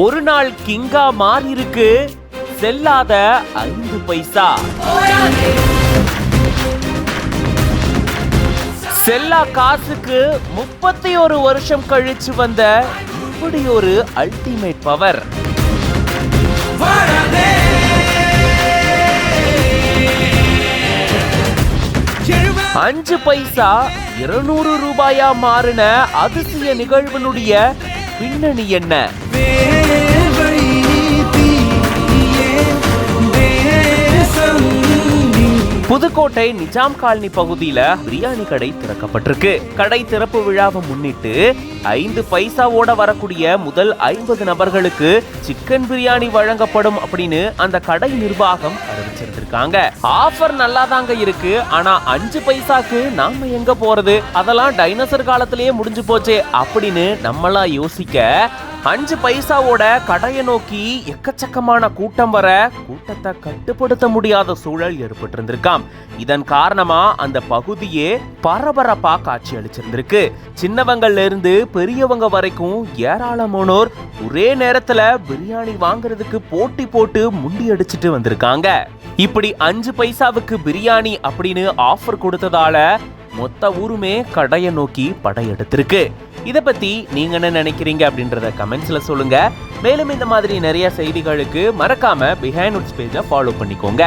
ஒரு நாள் கிங்கா மாறி இருக்கு செல்லாத 5 பைசா. செல்லா காசுக்கு 31 வருஷம் கழிச்சு வந்த இப்படி ஒரு அல்டிமேட் பவர். 5 பைசா 200 ரூபாயா மாறின அதிசய நிகழ்வினுடைய பின்னணி என்ன? புதுக்கோட்டை நிஜாம் காலனி பகுதியில பிரியாணி கடை திறக்கப்பட்டிருக்கு. கடை திறப்பு விழாவை முன்னிட்டு 5 பைசாவோட வரக்கூடிய முதல் 50 நபர்களுக்கு சிக்கன் பிரியாணி வழங்கப்படும் அப்படின்னு அந்த கடை நிர்வாகம் அறிவிச்சிருந்திருக்காங்க. ஆஃபர் நல்லா தாங்க இருக்கு, ஆனா 5 பைசாக்கு நாம எங்க போறது, அதெல்லாம் டைனோசர் காலத்திலேயே முடிஞ்சு போச்சே அப்படின்னு நம்மளா யோசிக்க 5 பைசாவோட கடையை நோக்கி எக்கச்சக்கமான கூட்டம் வர கூட்டத்தை கட்டுப்படுத்த முடியாத சூழல் ஏற்பட்டிருந்திருக்காம். இதன் காரணமா அந்த பகுதியே பரபரப்பா காட்சி அளிச்சிருந்திருக்கு. சின்னவங்கள்ல இருந்து பெரியவங்க வரைக்கும் ஏராளமானோர் ஒரே நேரத்துல பிரியாணி வாங்குறதுக்கு போட்டி போட்டு முண்டி அடிச்சுட்டு வந்திருக்காங்க. இப்படி 5 பைசாவுக்கு பிரியாணி அப்படின்னு ஆஃபர் கொடுத்ததால மொத்த ஊருமே கடையை நோக்கி படையெடுத்திருக்கு. இதை பத்தி நீங்க என்ன நினைக்கிறீங்க அப்படின்றத கமெண்ட்ஸ்ல சொல்லுங்க. மேலும் இந்த மாதிரி நிறைய செய்திகளுக்கு மறக்காம பிஹைண்ட் உட்ஸ் பேஜை ஃபாலோ பண்ணிக்கோங்க.